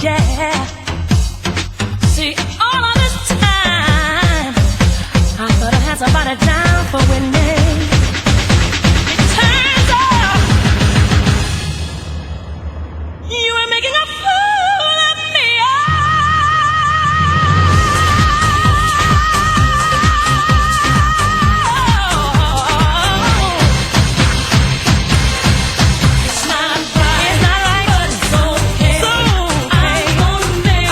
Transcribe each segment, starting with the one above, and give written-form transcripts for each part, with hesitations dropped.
yeah. See, all of this time, I thought I had somebody down for winning. It turns out you were making a fool of me. It's not right, but it's okay. So I'm gonna make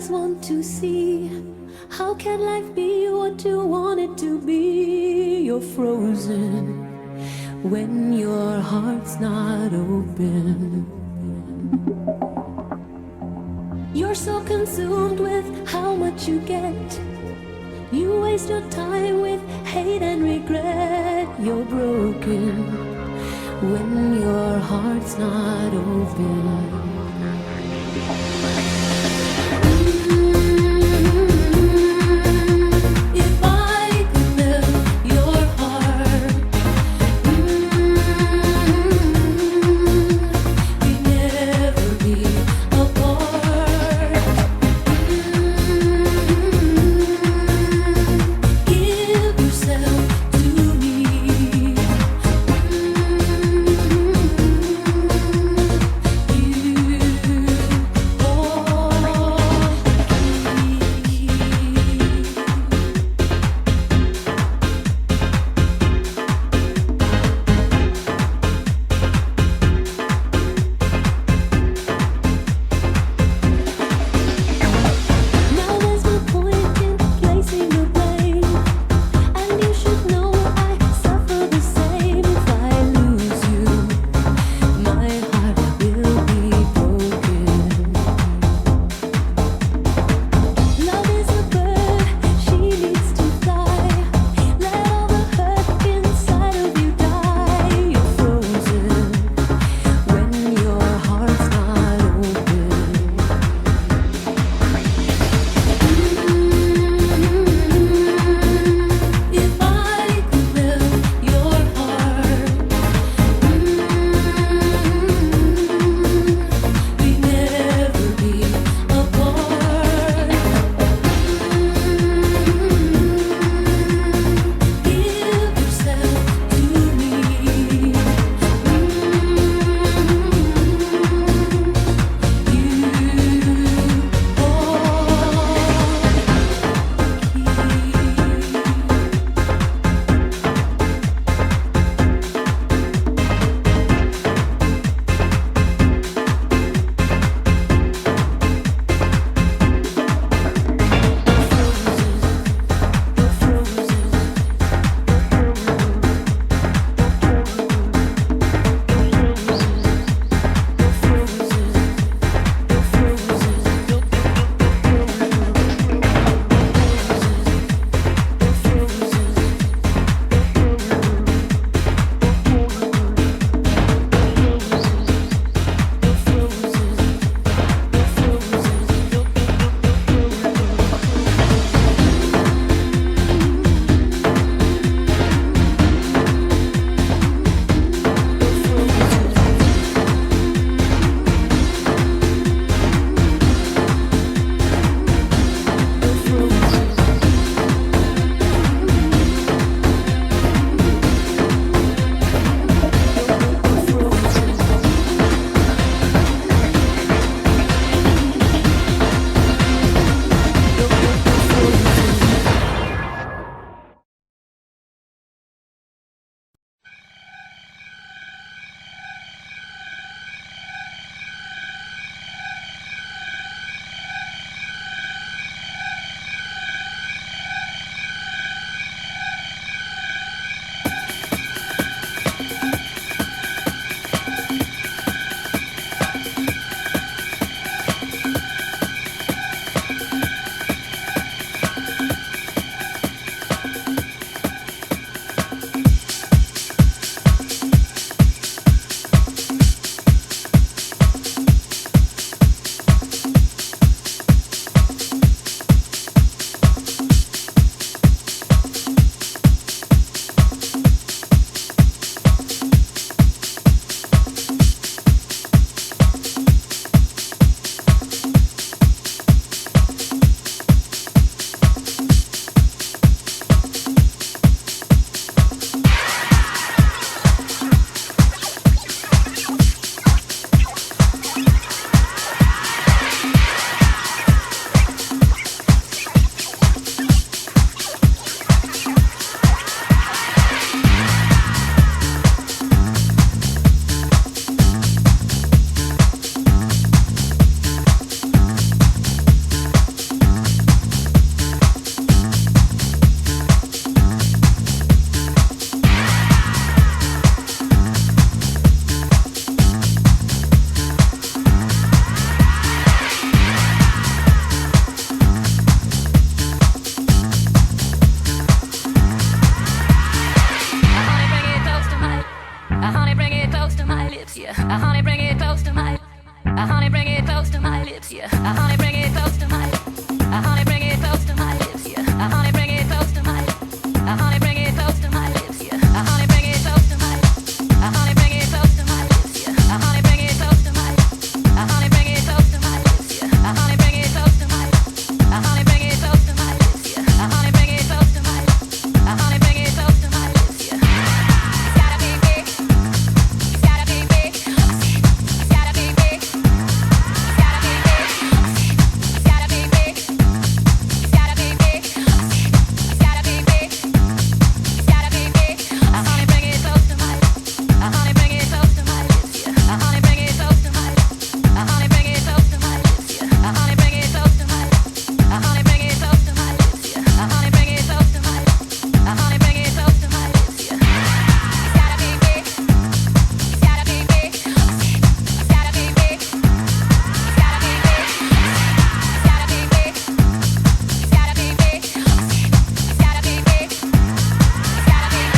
eyes want to see. How can life be what you want it to be? You're frozen when your heart's not open. You're so consumed with how much you get. You waste your time with hate and regret. You're broken when your heart's not open. You my lips, yeah. Honey, bring it close to my lips. Honey, bring it close to my lips, yeah. Honey, bring it close to my lips. Honey, bring it close to my lips, yeah. Honey, bring it close to my lips. Honey, bring it close to my lips, yeah. Honey, bring it close to my lips. Honey, bring it close to my lips, yeah. Honey, bring it close to my lips. Honey, bring it close to my lips, yeah. Honey, bring it close to my lips. Honey, bring it close to my lips, yeah. It's gotta be big. It's gotta be big. It's gotta be big. It's gotta be big. It's gotta be big. It's gotta be big. It's gotta be big. It's gotta be big. Honey, bring it close to my lips. Honey, bring it close to my lips, yeah. Honey, bring it close to my lips. Honey, bring it close to my lips, yeah. Honey, bring it close to my lips. Honey, bring it close to my lips, yeah. Honey, bring it close to my lips. Honey, bring it close to my lips, yeah. It's gotta be big. It's gotta be big. It's gotta be big. It's gotta be big. It's gotta be big. It's gotta be big. It's gotta be big. It's gotta be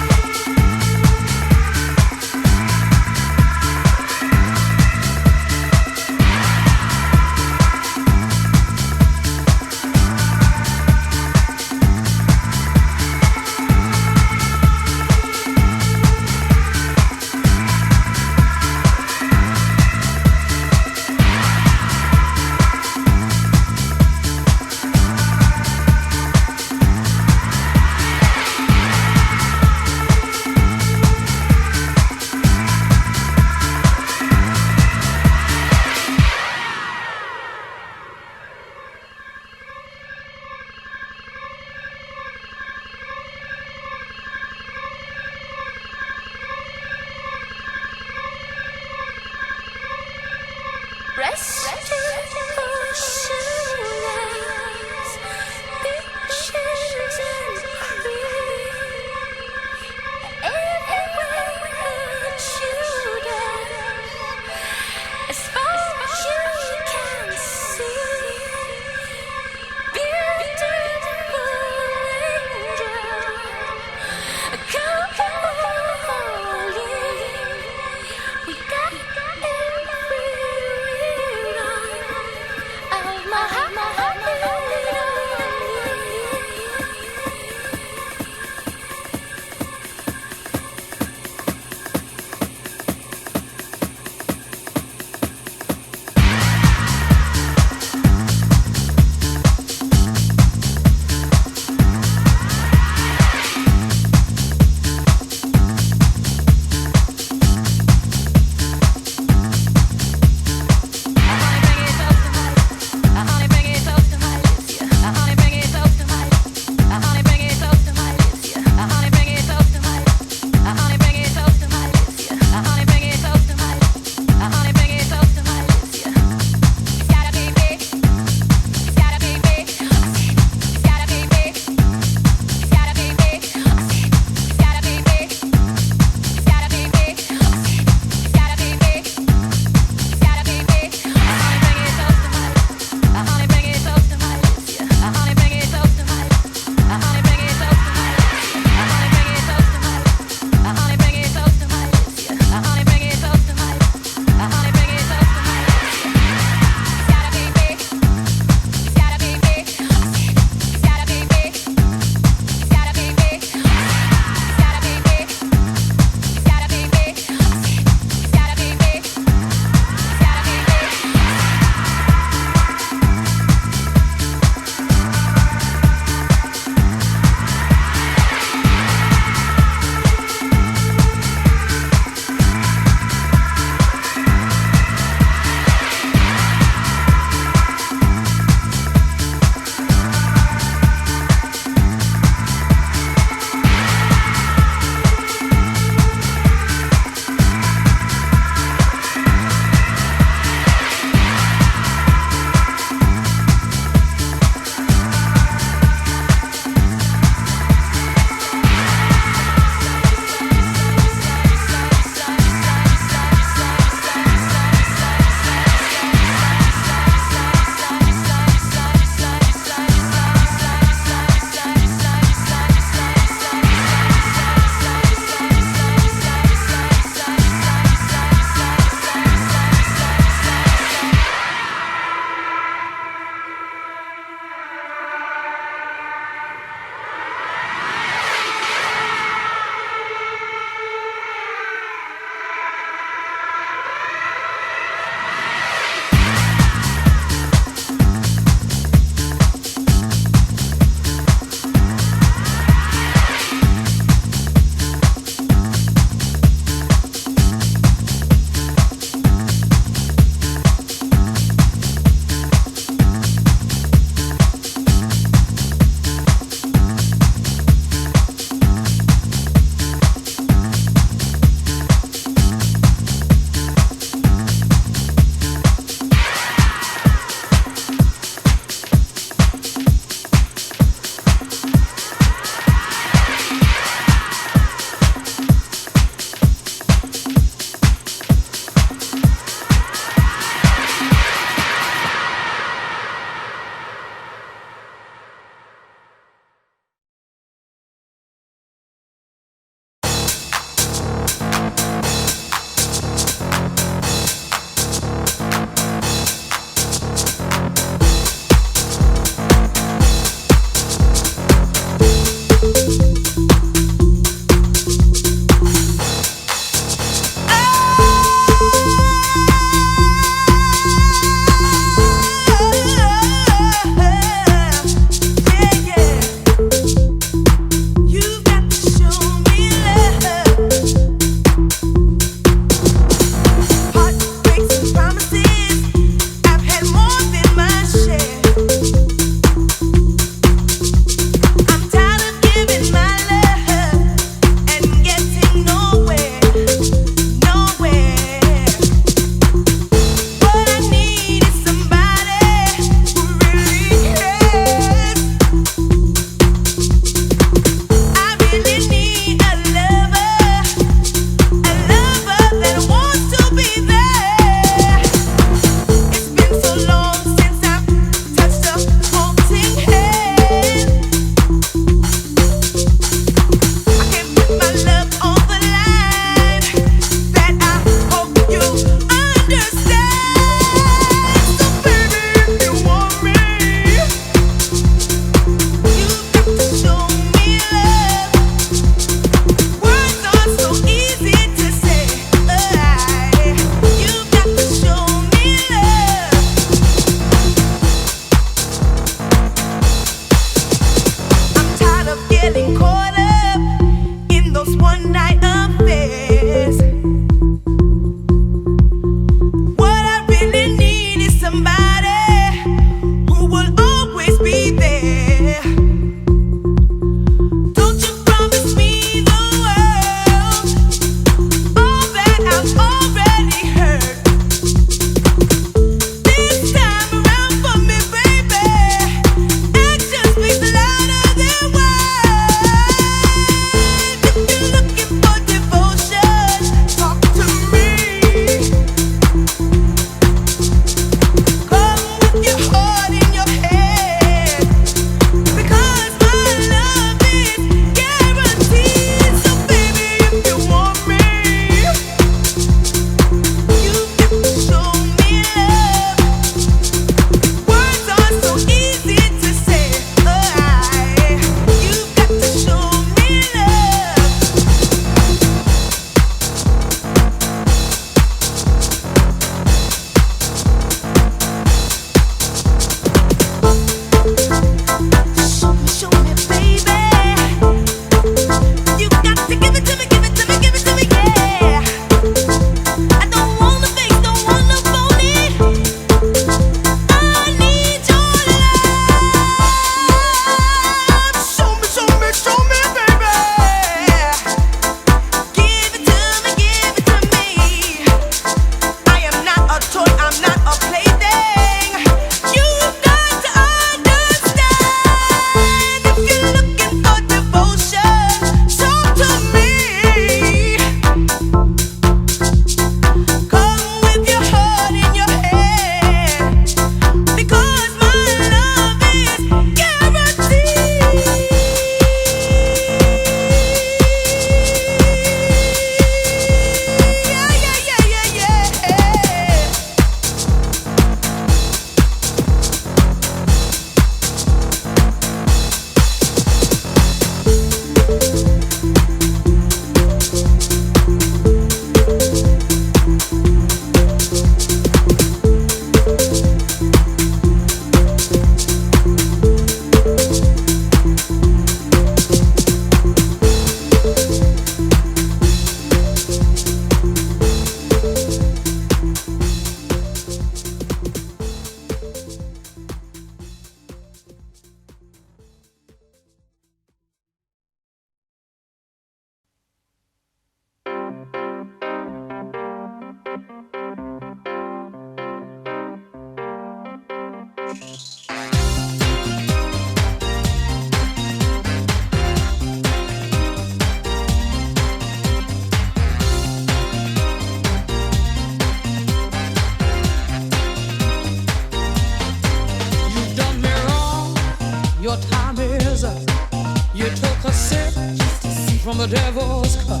the devil's cut.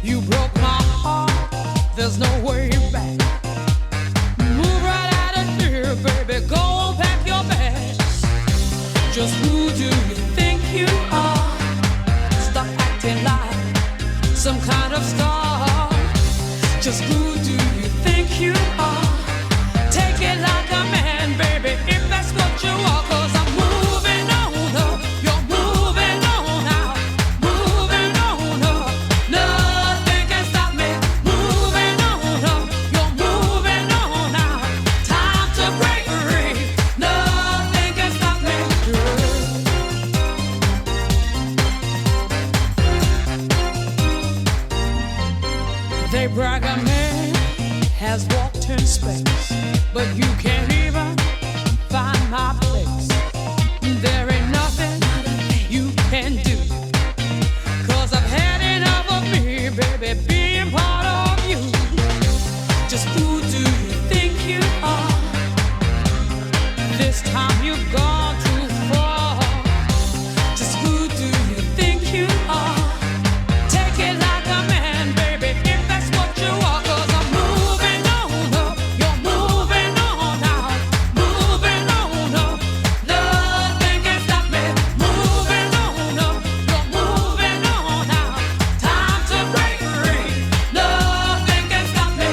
You broke my heart, there's no way back. Move right out of here, baby, go on, pack your bags. Just who do you think you are? Stop acting like some kind of star. Just who do you think you are? Take it like a man, baby, if that's what you are. 'Cause I'm moving on up, you're moving on out, moving on up. Nothing can stop me. Moving on up, you're moving on out. Time to break free. Nothing can stop me. They brag a man has walked in space, but you can't even find my place. There ain't nothing you can do, 'cause I've had enough of me, baby, being part of you. Just who do you think you are? This time you've gone too far. Just who do you think you are? Take it like a man, baby, if that's what you are. 'Cause I'm moving on up, you're moving on out, moving on up. Nothing can stop me. Moving on up, you're moving on out. Time to break free. Nothing can stop me.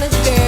college girl.